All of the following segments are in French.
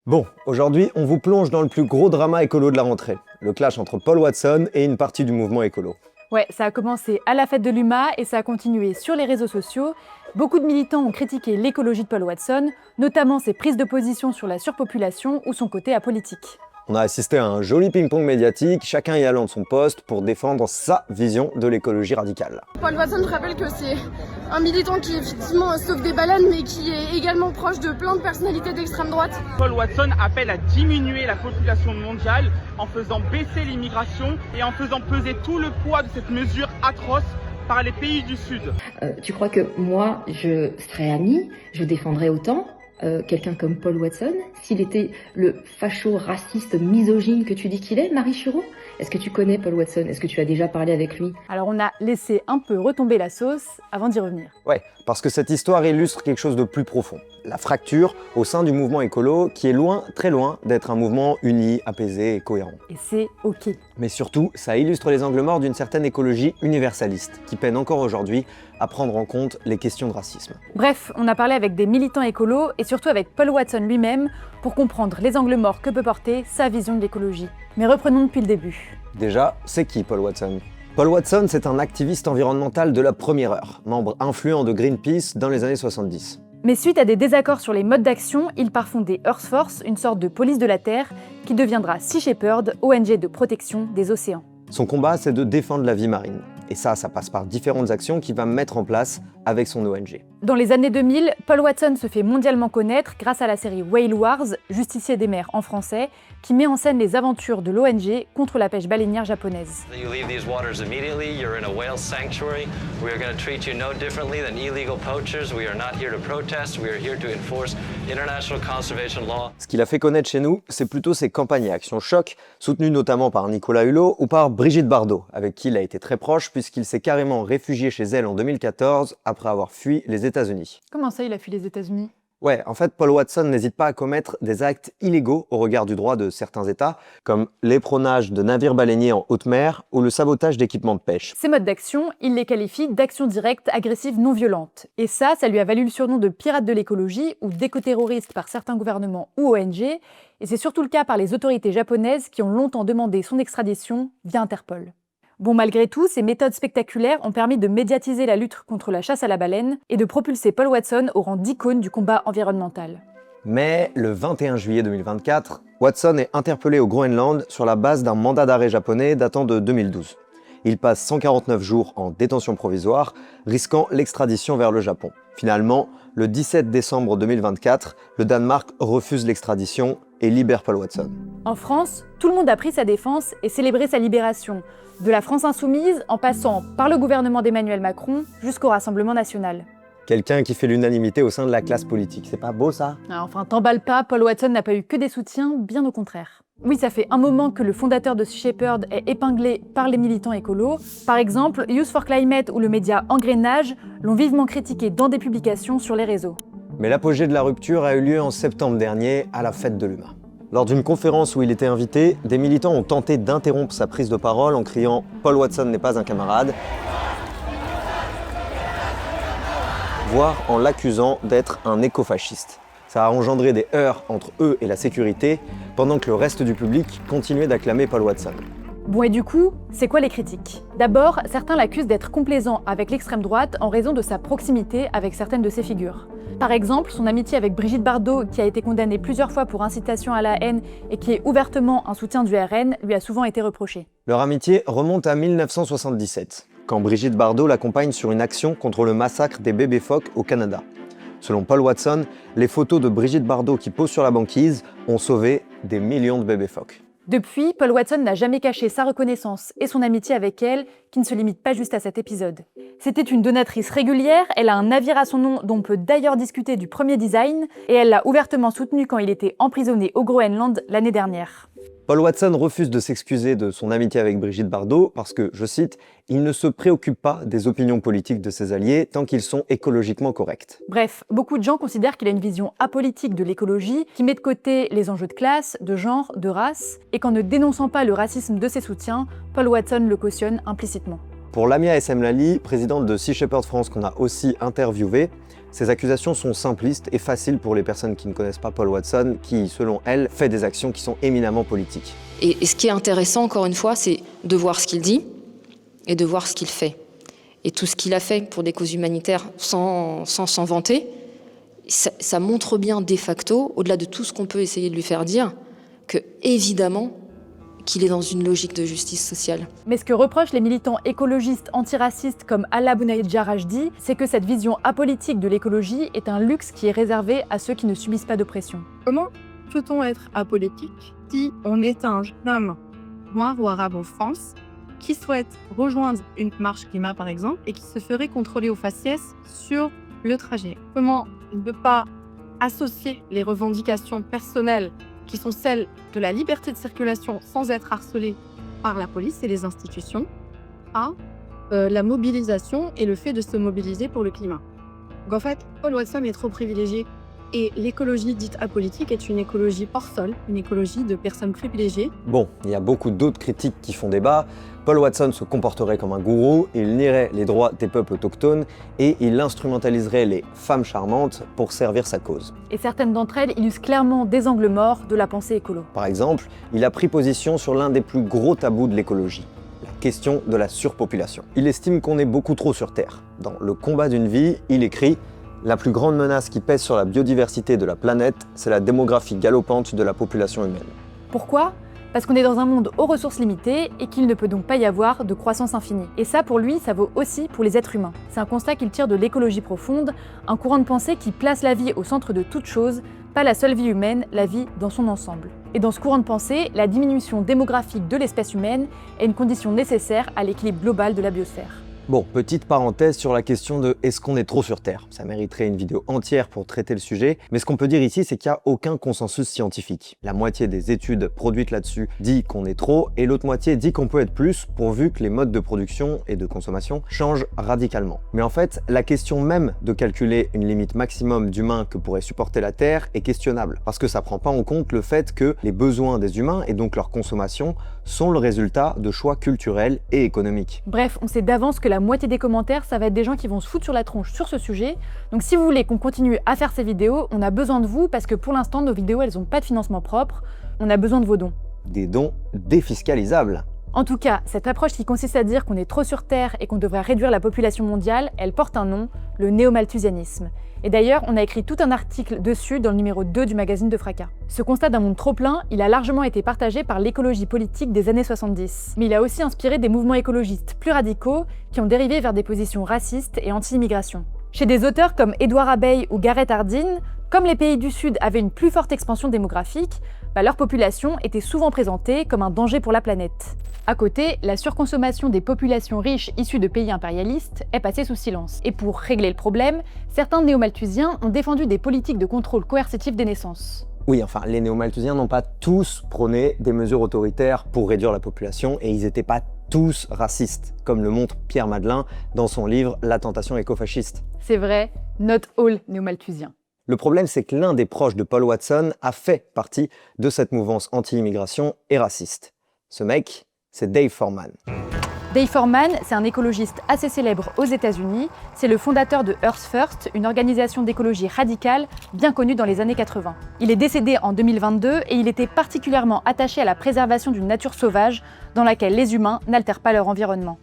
Bon, aujourd'hui, on vous plonge dans le plus gros drama écolo de la rentrée, le clash entre Paul Watson et une partie du mouvement écolo. Ouais, ça a commencé à la fête de l'UMA et ça a continué sur les réseaux sociaux. Beaucoup de militants ont critiqué l'écologie de Paul Watson, notamment ses prises de position sur la surpopulation ou son côté apolitique. On a assisté à un joli ping-pong médiatique, chacun y allant de son poste pour défendre sa vision de l'écologie radicale. Paul Watson rappelle que c'est un militant qui effectivement sauve des baleines mais qui est également proche de plein de personnalités d'extrême droite. Paul Watson appelle à diminuer la population mondiale en faisant baisser l'immigration et en faisant peser tout le poids de cette mesure atroce par les pays du Sud. Tu crois que moi, je serais amie, je défendrais autant quelqu'un comme Paul Watson, s'il était le facho-raciste misogyne que tu dis qu'il est, Marie Churon? Est-ce que tu connais Paul Watson? Est-ce que tu as déjà parlé avec lui? Alors on a laissé un peu retomber la sauce avant d'y revenir. Ouais, parce que cette histoire illustre quelque chose de plus profond. La fracture au sein du mouvement écolo qui est loin, très loin, d'être un mouvement uni, apaisé et cohérent. Et c'est ok. Mais surtout, ça illustre les angles morts d'une certaine écologie universaliste, qui peine encore aujourd'hui à prendre en compte les questions de racisme. Bref, on a parlé avec des militants écolos et surtout avec Paul Watson lui-même pour comprendre les angles morts que peut porter sa vision de l'écologie. Mais reprenons depuis le début. Déjà, c'est qui Paul Watson ? Paul Watson, c'est un activiste environnemental de la première heure, membre influent de Greenpeace dans les années 70. Mais suite à des désaccords sur les modes d'action, il part fonder Earth Force, une sorte de police de la Terre, qui deviendra Sea Shepherd, ONG de protection des océans. Son combat, c'est de défendre la vie marine. Et ça passe par différentes actions qu'il va mettre en place avec son ONG. Dans les années 2000, Paul Watson se fait mondialement connaître grâce à la série Whale Wars, Justicier des mers en français, qui met en scène les aventures de l'ONG contre la pêche baleinière japonaise. You leave these waters immediately, you're in a whale sanctuary. We are going to treat you no differently than illegal poachers. We are not here to protest, we are here to enforce international conservation law. Ce qu'il a fait connaître chez nous, c'est plutôt ses campagnes et actions choc, soutenues notamment par Nicolas Hulot ou par Brigitte Bardot, avec qui il a été très proche puisqu'il s'est carrément réfugié chez elle en 2014 après avoir fui les États-Unis. Comment ça, il a fui les États-Unis ? Ouais, en fait, Paul Watson n'hésite pas à commettre des actes illégaux au regard du droit de certains États, comme l'éperonage de navires baleiniers en haute mer ou le sabotage d'équipements de pêche. Ces modes d'action, il les qualifie d'actions directes, agressives, non violentes. Et ça lui a valu le surnom de pirate de l'écologie ou d'éco-terroriste par certains gouvernements ou ONG, et c'est surtout le cas par les autorités japonaises qui ont longtemps demandé son extradition via Interpol. Bon, malgré tout, ces méthodes spectaculaires ont permis de médiatiser la lutte contre la chasse à la baleine et de propulser Paul Watson au rang d'icône du combat environnemental. Mais le 21 juillet 2024, Watson est interpellé au Groenland sur la base d'un mandat d'arrêt japonais datant de 2012. Il passe 149 jours en détention provisoire, risquant l'extradition vers le Japon. Finalement, le 17 décembre 2024, le Danemark refuse l'extradition et libère Paul Watson. En France, tout le monde a pris sa défense et célébré sa libération, de la France insoumise en passant par le gouvernement d'Emmanuel Macron jusqu'au Rassemblement national. Quelqu'un qui fait l'unanimité au sein de la classe politique, c'est pas beau ça ? Enfin, t'emballe pas, Paul Watson n'a pas eu que des soutiens, bien au contraire. Oui, ça fait un moment que le fondateur de Sea Shepherd est épinglé par les militants écolos. Par exemple, Youth for Climate ou le média Engrenage l'ont vivement critiqué dans des publications sur les réseaux. Mais l'apogée de la rupture a eu lieu en septembre dernier, à la fête de l'UMA. Lors d'une conférence où il était invité, des militants ont tenté d'interrompre sa prise de parole en criant « Paul Watson n'est pas un camarade », voire en l'accusant d'être un écofasciste. Ça a engendré des heurts entre eux et la sécurité, pendant que le reste du public continuait d'acclamer Paul Watson. Bon, et du coup, c'est quoi les critiques ? D'abord, certains l'accusent d'être complaisant avec l'extrême droite en raison de sa proximité avec certaines de ses figures. Par exemple, son amitié avec Brigitte Bardot, qui a été condamnée plusieurs fois pour incitation à la haine et qui est ouvertement un soutien du RN, lui a souvent été reprochée. Leur amitié remonte à 1977, quand Brigitte Bardot l'accompagne sur une action contre le massacre des bébés phoques au Canada. Selon Paul Watson, les photos de Brigitte Bardot qui pose sur la banquise ont sauvé des millions de bébés phoques. Depuis, Paul Watson n'a jamais caché sa reconnaissance et son amitié avec elle, qui ne se limite pas juste à cet épisode. C'était une donatrice régulière, elle a un navire à son nom dont on peut d'ailleurs discuter du premier design, et elle l'a ouvertement soutenu quand il était emprisonné au Groenland l'année dernière. Paul Watson refuse de s'excuser de son amitié avec Brigitte Bardot parce que, je cite, « il ne se préoccupe pas des opinions politiques de ses alliés tant qu'ils sont écologiquement corrects ». Bref, beaucoup de gens considèrent qu'il a une vision apolitique de l'écologie, qui met de côté les enjeux de classe, de genre, de race, et qu'en ne dénonçant pas le racisme de ses soutiens, Paul Watson le cautionne implicitement. Pour Lamia Essemlali, présidente de Sea Shepherd France qu'on a aussi interviewée, ces accusations sont simplistes et faciles pour les personnes qui ne connaissent pas Paul Watson, qui, selon elle, fait des actions qui sont éminemment politiques. Et ce qui est intéressant, encore une fois, c'est de voir ce qu'il dit et de voir ce qu'il fait. Et tout ce qu'il a fait pour des causes humanitaires sans s'en vanter, ça montre bien de facto, au-delà de tout ce qu'on peut essayer de lui faire dire, que évidemment qu'il est dans une logique de justice sociale. Mais ce que reprochent les militants écologistes antiracistes comme Alaa Bounedjah Rajdi, c'est que cette vision apolitique de l'écologie est un luxe qui est réservé à ceux qui ne subissent pas d'oppression. Comment peut-on être apolitique si on est un jeune homme noir ou arabe en France qui souhaite rejoindre une marche climat par exemple et qui se ferait contrôler au faciès sur le trajet? Comment on ne peut pas associer les revendications personnelles qui sont celles de la liberté de circulation sans être harcelé par la police et les institutions, à la mobilisation et le fait de se mobiliser pour le climat. Donc en fait, Paul Watson est trop privilégié et l'écologie dite apolitique est une écologie hors sol, une écologie de personnes privilégiées. Bon, il y a beaucoup d'autres critiques qui font débat. Paul Watson se comporterait comme un gourou, il nierait les droits des peuples autochtones et il instrumentaliserait les femmes charmantes pour servir sa cause. Et certaines d'entre elles illustrent clairement des angles morts de la pensée écolo. Par exemple, il a pris position sur l'un des plus gros tabous de l'écologie, la question de la surpopulation. Il estime qu'on est beaucoup trop sur Terre. Dans Le combat d'une vie, il écrit « La plus grande menace qui pèse sur la biodiversité de la planète, c'est la démographie galopante de la population humaine. » Pourquoi ? Parce qu'on est dans un monde aux ressources limitées et qu'il ne peut donc pas y avoir de croissance infinie. Et ça, pour lui, ça vaut aussi pour les êtres humains. C'est un constat qu'il tire de l'écologie profonde, un courant de pensée qui place la vie au centre de toute chose, pas la seule vie humaine, la vie dans son ensemble. Et dans ce courant de pensée, la diminution démographique de l'espèce humaine est une condition nécessaire à l'équilibre global de la biosphère. Bon, petite parenthèse sur la question de est-ce qu'on est trop sur Terre? Ça mériterait une vidéo entière pour traiter le sujet, mais ce qu'on peut dire ici, c'est qu'il n'y a aucun consensus scientifique. La moitié des études produites là-dessus dit qu'on est trop, et l'autre moitié dit qu'on peut être plus, pourvu que les modes de production et de consommation changent radicalement. Mais en fait, la question même de calculer une limite maximum d'humains que pourrait supporter la Terre est questionnable, parce que ça prend pas en compte le fait que les besoins des humains, et donc leur consommation, sont le résultat de choix culturels et économiques. Bref, on sait d'avance que la moitié des commentaires, ça va être des gens qui vont se foutre sur la tronche sur ce sujet. Donc si vous voulez qu'on continue à faire ces vidéos, on a besoin de vous parce que pour l'instant, nos vidéos, elles n'ont pas de financement propre. On a besoin de vos dons. Des dons défiscalisables. En tout cas, cette approche qui consiste à dire qu'on est trop sur Terre et qu'on devrait réduire la population mondiale, elle porte un nom, le néo-malthusianisme. Et d'ailleurs, on a écrit tout un article dessus dans le numéro 2 du magazine de Fracas. Ce constat d'un monde trop plein, il a largement été partagé par l'écologie politique des années 70. Mais il a aussi inspiré des mouvements écologistes plus radicaux qui ont dérivé vers des positions racistes et anti-immigration. Chez des auteurs comme Édouard Abeille ou Gareth Hardin, comme les pays du Sud avaient une plus forte expansion démographique, leur population était souvent présentée comme un danger pour la planète. À côté, la surconsommation des populations riches issues de pays impérialistes est passée sous silence. Et pour régler le problème, certains néo-malthusiens ont défendu des politiques de contrôle coercitif des naissances. Oui, enfin, les néo-malthusiens n'ont pas tous prôné des mesures autoritaires pour réduire la population et ils n'étaient pas tous racistes, comme le montre Pierre Madelin dans son livre « La tentation écofasciste ». C'est vrai, not all néo-malthusiens. Le problème, c'est que l'un des proches de Paul Watson a fait partie de cette mouvance anti-immigration et raciste. Ce mec, c'est Dave Foreman. Dave Foreman, c'est un écologiste assez célèbre aux États-Unis. C'est le fondateur de Earth First, une organisation d'écologie radicale bien connue dans les années 80. Il est décédé en 2022 et il était particulièrement attaché à la préservation d'une nature sauvage dans laquelle les humains n'altèrent pas leur environnement.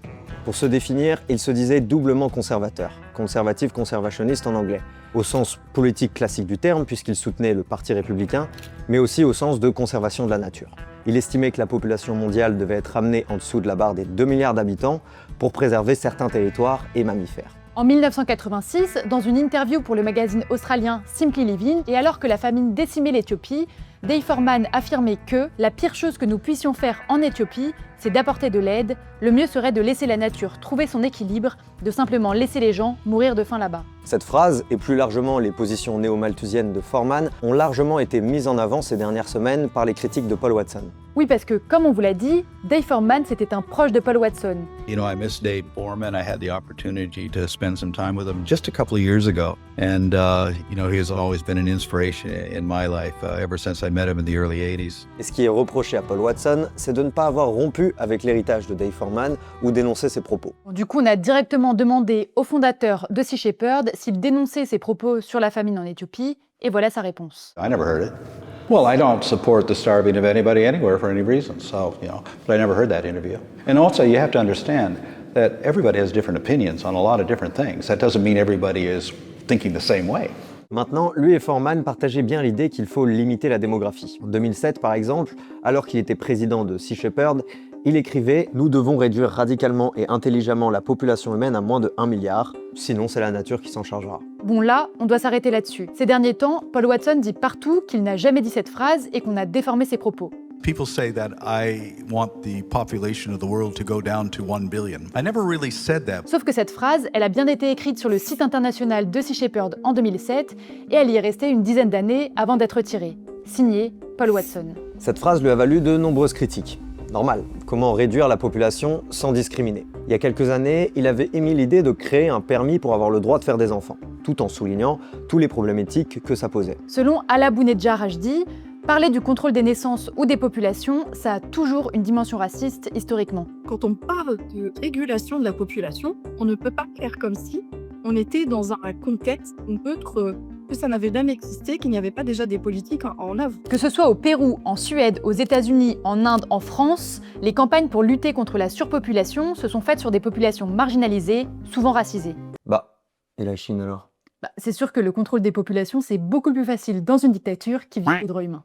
Pour se définir, il se disait doublement conservateur, conservatif conservationniste en anglais, au sens politique classique du terme puisqu'il soutenait le Parti républicain, mais aussi au sens de conservation de la nature. Il estimait que la population mondiale devait être ramenée en dessous de la barre des 2 milliards d'habitants pour préserver certains territoires et mammifères. En 1986, dans une interview pour le magazine australien Simply Living, et alors que la famine décimait l'Éthiopie, Dave Foreman affirmait que la pire chose que nous puissions faire en Éthiopie, c'est d'apporter de l'aide, le mieux serait de laisser la nature trouver son équilibre, de simplement laisser les gens mourir de faim là-bas. Cette phrase, et plus largement les positions néo-malthusiennes de Foreman, ont largement été mises en avant ces dernières semaines par les critiques de Paul Watson. Oui, parce que, comme on vous l'a dit, Dave Foreman, c'était un proche de Paul Watson. You know, I miss Dave Foreman. I had the opportunity to spend some time with him just a couple of years ago. And, you know, he has always been an inspiration in my life ever since I met him in the early 80s. Et ce qui est reproché à Paul Watson, c'est de ne pas avoir rompu avec l'héritage de Dave Foreman ou dénoncé ses propos. Du coup, on a directement demandé au fondateur de Sea Shepherd s'il dénonçait ses propos sur la famine en Éthiopie, et voilà sa réponse. I never heard it. Well, I don't support the starving of anybody anywhere for any reason, so, but I never heard that interview. And also, you have to understand that everybody has different opinions on a lot of different things. That doesn't mean everybody is thinking the same way. Maintenant, lui et Foreman partageaient bien l'idée qu'il faut limiter la démographie. En 2007, par exemple, alors qu'il était président de Sea Shepherd, il écrivait « Nous devons réduire radicalement et intelligemment la population humaine à moins de 1 milliard, sinon c'est la nature qui s'en chargera. » Bon là, on doit s'arrêter là-dessus. Ces derniers temps, Paul Watson dit partout qu'il n'a jamais dit cette phrase et qu'on a déformé ses propos. People say that I want the population of the world to go down to 1 billion. I never really said that. Sauf que cette phrase, elle a bien été écrite sur le site international de Sea Shepherd en 2007 et elle y est restée une dizaine d'années avant d'être retirée. Signé Paul Watson. Cette phrase lui a valu de nombreuses critiques. Normal, comment réduire la population sans discriminer? Il y a quelques années, il avait émis l'idée de créer un permis pour avoir le droit de faire des enfants, tout en soulignant tous les problèmes éthiques que ça posait. Selon Ala Bounedjah Rajdi, parler du contrôle des naissances ou des populations, ça a toujours une dimension raciste historiquement. Quand on parle de régulation de la population, on ne peut pas faire comme si on était dans un contexte neutre, que ça n'avait jamais existé, qu'il n'y avait pas déjà des politiques en œuvre. Que ce soit au Pérou, en Suède, aux États-Unis, en Inde, en France, les campagnes pour lutter contre la surpopulation se sont faites sur des populations marginalisées, souvent racisées. Et la Chine alors? C'est sûr que le contrôle des populations, c'est beaucoup plus facile dans une dictature qui vit au droit humain.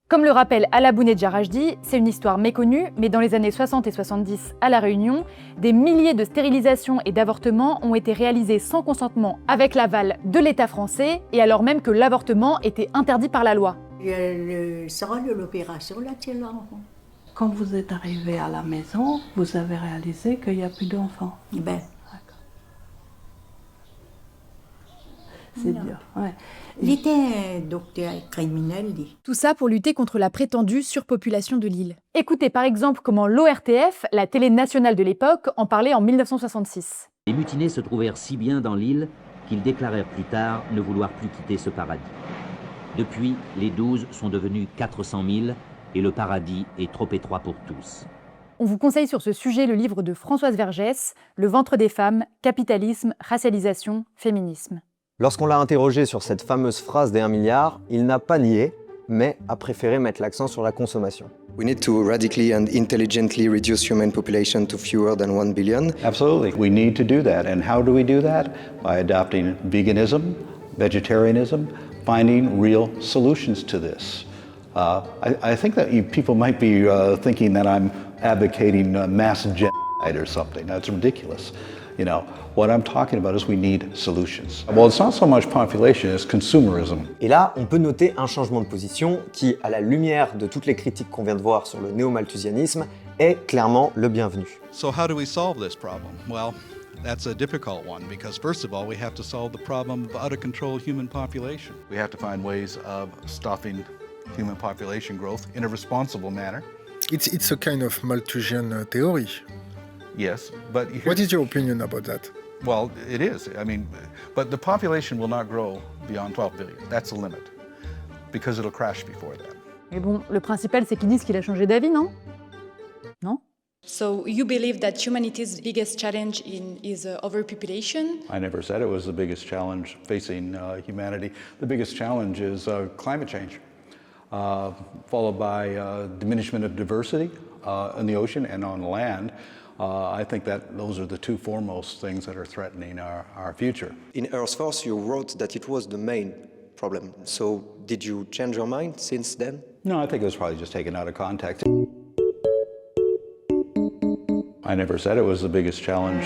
Comme le rappelle Ala Bounedjah Rajdi, c'est une histoire méconnue, mais dans les années 60 et 70 à La Réunion, des milliers de stérilisations et d'avortements ont été réalisés sans consentement avec l'aval de l'État français, et alors même que l'avortement était interdit par la loi. Le sera de l'opération là, tu l'as. Quand vous êtes arrivé à la maison, vous avez réalisé qu'il n'y a plus d'enfants. Ben. C'est dur, ouais. Il était un docteur criminel. Tout ça pour lutter contre la prétendue surpopulation de l'île. Écoutez par exemple comment l'ORTF, la télé nationale de l'époque, en parlait en 1966. Les mutinés se trouvèrent si bien dans l'île qu'ils déclarèrent plus tard ne vouloir plus quitter ce paradis. Depuis, les 12 sont devenus 400 000 et le paradis est trop étroit pour tous. On vous conseille sur ce sujet le livre de Françoise Vergès, Le ventre des femmes, capitalisme, racialisation, féminisme. Lorsqu'on l'a interrogé sur cette fameuse phrase des 1 milliard, il n'a pas nié, mais a préféré mettre l'accent sur la consommation. We need to radically and intelligently reduce human population to fewer than 1 billion. Absolutely. We need to do that. And how do we do that? By adopting veganism, vegetarianism, finding real solutions to this. I think that people might be thinking that I'm advocating mass genocide or something. That's ridiculous. What I'm talking about is we need solutions. Well, it's not so much population, it's consumerism. Et là, on peut noter un changement de position qui, à la lumière de toutes les critiques qu'on vient de voir sur le néo-malthusianisme, est clairement le bienvenu. So how do we solve this problem? Well, that's a difficult one because first of all, we have to solve the problem of out-of-control human population. We have to find ways of stopping human population growth in a responsible manner. It's a kind of Malthusian theory. Yes, but what is your opinion about that? Well, it is. I mean, but the population will not grow beyond 12 billion. That's the limit, because it'll crash before that. Mais bon, le principal, c'est qu'ils disent qu'il a changé d'avis, non? Non? So you believe that humanity's biggest challenge is overpopulation? I never said it was the biggest challenge facing humanity. The biggest challenge is climate change, followed by diminishment of diversity in the ocean and on land. I think that those are the two foremost things that are threatening our future. In Earth Force, you wrote that it was the main problem. So did you change your mind since then? No, I think it was probably just taken out of context. I never said it was the biggest challenge.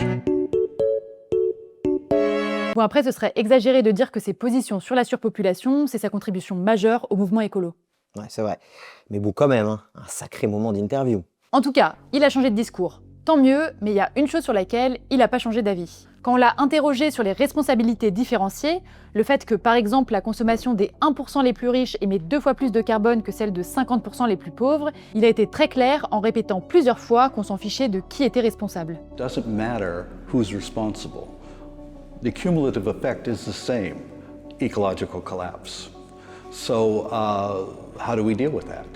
Bon, après, ce serait exagéré de dire que ses positions sur la surpopulation, c'est sa contribution majeure au mouvement écolo. Ouais, c'est vrai. Mais bon, quand même, hein, un sacré moment d'interview. En tout cas, il a changé de discours. Tant mieux, mais il y a une chose sur laquelle il n'a pas changé d'avis. Quand on l'a interrogé sur les responsabilités différenciées, le fait que par exemple la consommation des 1% les plus riches émet 2 fois plus de carbone que celle de 50% les plus pauvres, il a été très clair en répétant plusieurs fois qu'on s'en fichait de qui était responsable. Doesn't matter who's responsible. The cumulative effect is the same, ecological collapse. So how do we deal with that?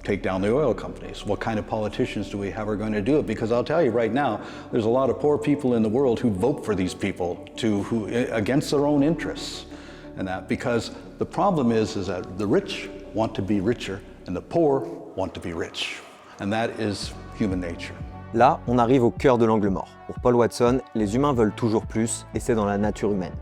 Take down the oil companies. What kind of politicians do we have are going to do it? Because I'll tell you right now, there's a lot of poor people in the world who vote for these people against their own interests. And that because the problem is that the rich want to be richer and the poor want to be rich. And that is human nature. Là, on arrive au cœur de l'angle mort. Pour Paul Watson, les humains veulent toujours plus et c'est dans la nature humaine.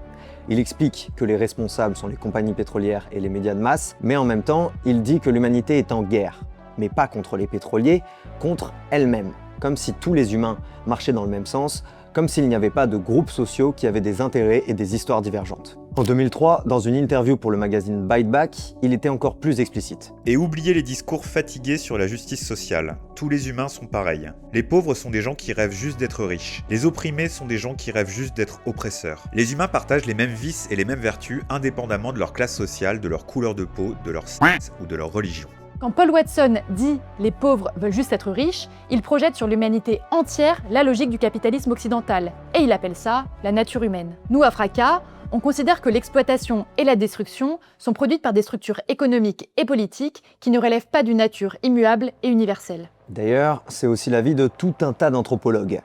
Il explique que les responsables sont les compagnies pétrolières et les médias de masse, mais en même temps, il dit que l'humanité est en guerre. Mais pas contre les pétroliers, contre elle-même. Comme si tous les humains marchaient dans le même sens, comme s'il n'y avait pas de groupes sociaux qui avaient des intérêts et des histoires divergentes. En 2003, dans une interview pour le magazine Bite Back, il était encore plus explicite. Et oubliez les discours fatigués sur la justice sociale. Tous les humains sont pareils. Les pauvres sont des gens qui rêvent juste d'être riches. Les opprimés sont des gens qui rêvent juste d'être oppresseurs. Les humains partagent les mêmes vices et les mêmes vertus indépendamment de leur classe sociale, de leur couleur de peau, de leur sexe ou de leur religion. Quand Paul Watson dit « les pauvres veulent juste être riches », il projette sur l'humanité entière la logique du capitalisme occidental. Et il appelle ça la nature humaine. Nous, à Fracas, on considère que l'exploitation et la destruction sont produites par des structures économiques et politiques qui ne relèvent pas d'une nature immuable et universelle. D'ailleurs, c'est aussi l'avis de tout un tas d'anthropologues.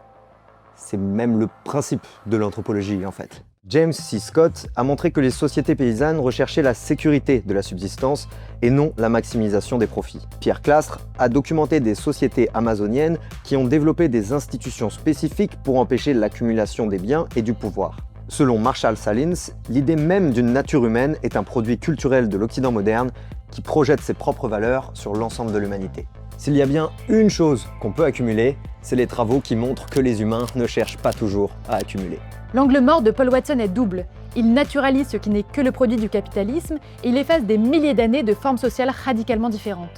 C'est même le principe de l'anthropologie, en fait. James C. Scott a montré que les sociétés paysannes recherchaient la sécurité de la subsistance et non la maximisation des profits. Pierre Clastre a documenté des sociétés amazoniennes qui ont développé des institutions spécifiques pour empêcher l'accumulation des biens et du pouvoir. Selon Marshall Salins, l'idée même d'une nature humaine est un produit culturel de l'Occident moderne qui projette ses propres valeurs sur l'ensemble de l'humanité. S'il y a bien une chose qu'on peut accumuler, c'est les travaux qui montrent que les humains ne cherchent pas toujours à accumuler. L'angle mort de Paul Watson est double. Il naturalise ce qui n'est que le produit du capitalisme et il efface des milliers d'années de formes sociales radicalement différentes.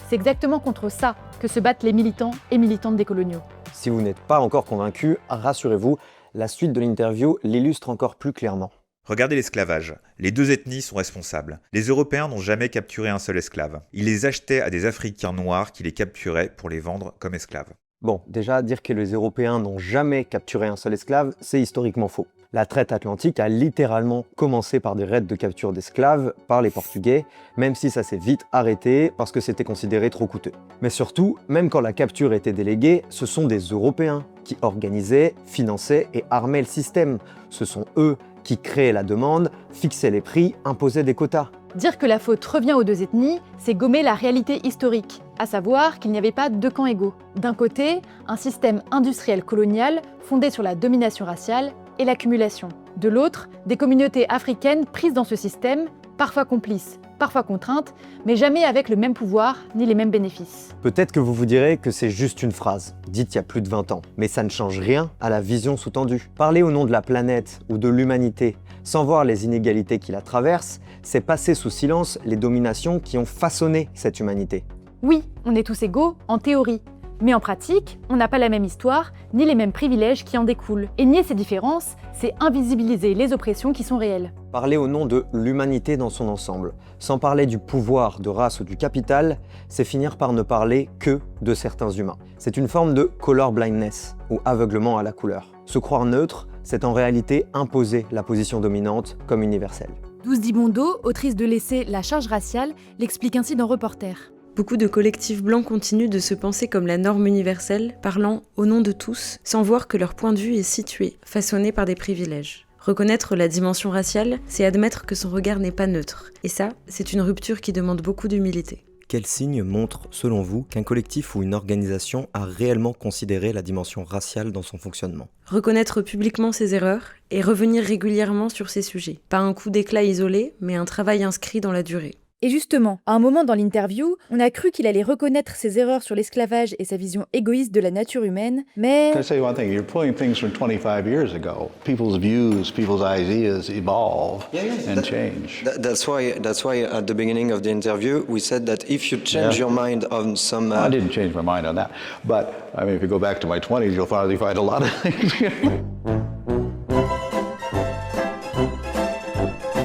C'est exactement contre ça que se battent les militants et militantes décoloniaux. Si vous n'êtes pas encore convaincu, rassurez-vous, la suite de l'interview l'illustre encore plus clairement. Regardez l'esclavage. Les deux ethnies sont responsables. Les Européens n'ont jamais capturé un seul esclave. Ils les achetaient à des Africains noirs qui les capturaient pour les vendre comme esclaves. Bon, déjà, dire que les Européens n'ont jamais capturé un seul esclave, c'est historiquement faux. La traite atlantique a littéralement commencé par des raids de capture d'esclaves par les Portugais, même si ça s'est vite arrêté parce que c'était considéré trop coûteux. Mais surtout, même quand la capture était déléguée, ce sont des Européens qui organisaient, finançaient et armaient le système. Ce sont eux qui créaient la demande, fixaient les prix, imposaient des quotas. Dire que la faute revient aux deux ethnies, c'est gommer la réalité historique, à savoir qu'il n'y avait pas deux camps égaux. D'un côté, un système industriel colonial fondé sur la domination raciale et l'accumulation. De l'autre, des communautés africaines prises dans ce système, parfois complices, parfois contraintes, mais jamais avec le même pouvoir ni les mêmes bénéfices. Peut-être que vous vous direz que c'est juste une phrase, dite il y a plus de 20 ans, mais ça ne change rien à la vision sous-tendue. Parler au nom de la planète ou de l'humanité, sans voir les inégalités qui la traversent, c'est passer sous silence les dominations qui ont façonné cette humanité. Oui, on est tous égaux, en théorie. Mais en pratique, on n'a pas la même histoire, ni les mêmes privilèges qui en découlent. Et nier ces différences, c'est invisibiliser les oppressions qui sont réelles. Parler au nom de l'humanité dans son ensemble, sans parler du pouvoir, de race ou du capital, c'est finir par ne parler que de certains humains. C'est une forme de color blindness, ou aveuglement à la couleur. Se croire neutre, c'est en réalité imposer la position dominante comme universelle. Douce Dibondo, autrice de l'essai La charge raciale, l'explique ainsi dans Reporter. Beaucoup de collectifs blancs continuent de se penser comme la norme universelle, parlant au nom de tous, sans voir que leur point de vue est situé, façonné par des privilèges. Reconnaître la dimension raciale, c'est admettre que son regard n'est pas neutre. Et ça, c'est une rupture qui demande beaucoup d'humilité. Quels signes montrent, selon vous, qu'un collectif ou une organisation a réellement considéré la dimension raciale dans son fonctionnement ? Reconnaître publiquement ses erreurs et revenir régulièrement sur ces sujets. Pas un coup d'éclat isolé, mais un travail inscrit dans la durée. Et justement, à un moment dans l'interview, on a cru qu'il allait reconnaître ses erreurs sur l'esclavage et sa vision égoïste de la nature humaine, mais... Can I say one thing? You're pulling things from 25 years ago. People's views, people's ideas evolve and change. That's why at the beginning of the interview we said that if you change your mind on some... I didn't change my mind on that. But, I mean, if you go back to my 20s, you'll finally find a lot of things.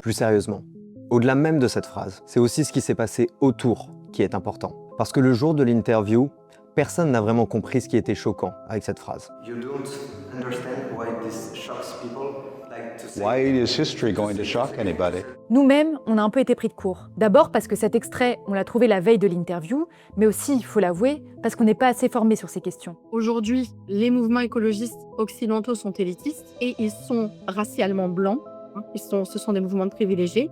Plus sérieusement, au-delà même de cette phrase, c'est aussi ce qui s'est passé autour qui est important. Parce que le jour de l'interview, personne n'a vraiment compris ce qui était choquant avec cette phrase. You don't understand why this shocks people. Why is history going to shock anybody? Nous-mêmes, on a un peu été pris de court. D'abord parce que cet extrait, on l'a trouvé la veille de l'interview, mais aussi, il faut l'avouer, parce qu'on n'est pas assez formé sur ces questions. Aujourd'hui, les mouvements écologistes occidentaux sont élitistes et ils sont racialement blancs. Ce sont des mouvements de privilégiés.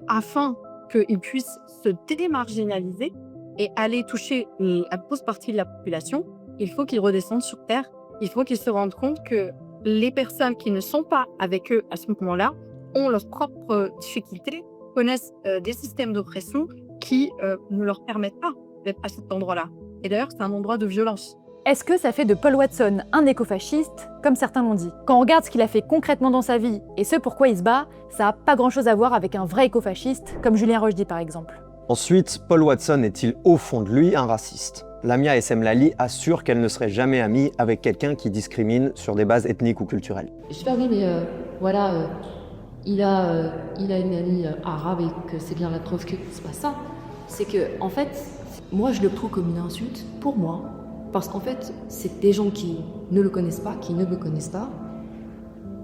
Afin qu'ils puissent se démarginaliser et aller toucher la grosse partie de la population, il faut qu'ils redescendent sur Terre. Il faut qu'ils se rendent compte que les personnes qui ne sont pas avec eux à ce moment-là ont leurs propres difficultés, connaissent des systèmes d'oppression qui ne leur permettent pas d'être à cet endroit-là. Et d'ailleurs, c'est un endroit de violence. Est-ce que ça fait de Paul Watson un écofasciste, comme certains l'ont dit? Quand on regarde ce qu'il a fait concrètement dans sa vie et ce pourquoi il se bat, ça n'a pas grand-chose à voir avec un vrai écofasciste, comme Julien Rochdy par exemple. Ensuite, Paul Watson est-il au fond de lui un raciste? Lamia Essemlali assure qu'elle ne serait jamais amie avec quelqu'un qui discrimine sur des bases ethniques ou culturelles. Super, oui, mais voilà, il a une amie arabe et que c'est bien la preuve que c'est pas ça. C'est que, en fait, moi je le trouve comme une insulte pour moi. Parce qu'en fait, c'est des gens qui ne le connaissent pas, qui ne me connaissent pas,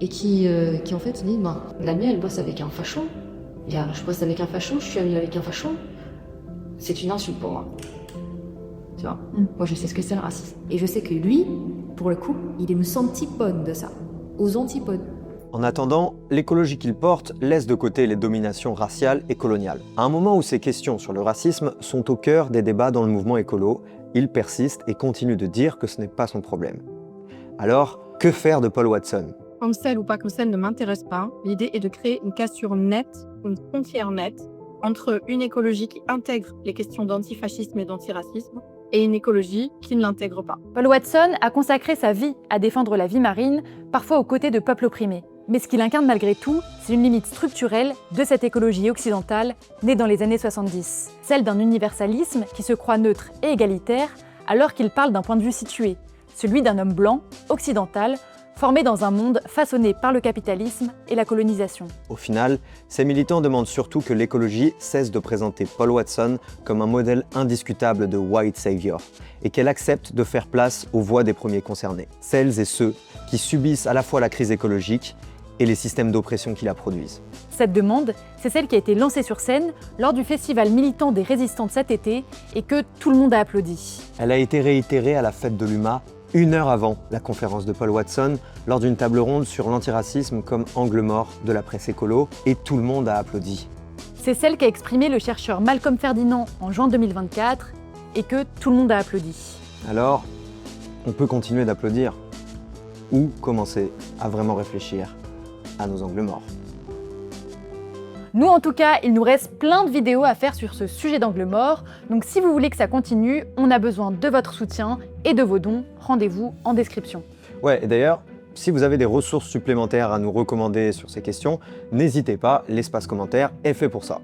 et qui en fait se disent, Lamia, elle bosse avec un facho. Je bosse avec un facho, je suis amie avec un facho. C'est une insulte pour moi. Tu vois, moi je sais ce que c'est le racisme. Et je sais que lui, pour le coup, il est aux antipodes de ça. Aux antipodes. En attendant, l'écologie qu'il porte laisse de côté les dominations raciales et coloniales. À un moment où ces questions sur le racisme sont au cœur des débats dans le mouvement écolo, il persiste et continue de dire que ce n'est pas son problème. Alors, que faire de Paul Watson? Cancel ou pas cancel ne m'intéresse pas. L'idée est de créer une cassure nette, une frontière nette, entre une écologie qui intègre les questions d'antifascisme et d'antiracisme et une écologie qui ne l'intègre pas. Paul Watson a consacré sa vie à défendre la vie marine, parfois aux côtés de peuples opprimés. Mais ce qu'il incarne malgré tout, c'est une limite structurelle de cette écologie occidentale née dans les années 70. Celle d'un universalisme qui se croit neutre et égalitaire alors qu'il parle d'un point de vue situé, celui d'un homme blanc, occidental, formé dans un monde façonné par le capitalisme et la colonisation. Au final, ces militants demandent surtout que l'écologie cesse de présenter Paul Watson comme un modèle indiscutable de white savior et qu'elle accepte de faire place aux voix des premiers concernés, celles et ceux qui subissent à la fois la crise écologique et les systèmes d'oppression qui la produisent. Cette demande, c'est celle qui a été lancée sur scène lors du festival militant des résistantes cet été et que tout le monde a applaudi. Elle a été réitérée à la fête de l'UMA 1 heure avant la conférence de Paul Watson lors d'une table ronde sur l'antiracisme comme angle mort de la presse écolo et tout le monde a applaudi. C'est celle qu'a exprimée le chercheur Malcolm Ferdinand en juin 2024 et que tout le monde a applaudi. Alors, on peut continuer d'applaudir ou commencer à vraiment réfléchir à nos angles morts. Nous, en tout cas, il nous reste plein de vidéos à faire sur ce sujet d'angle mort, donc si vous voulez que ça continue, on a besoin de votre soutien et de vos dons. Rendez-vous en description. Ouais, et d'ailleurs, si vous avez des ressources supplémentaires à nous recommander sur ces questions, n'hésitez pas, l'espace commentaire est fait pour ça.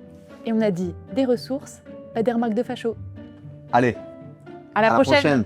Et on a dit des ressources, pas des remarques de facho. Allez, à la prochaine.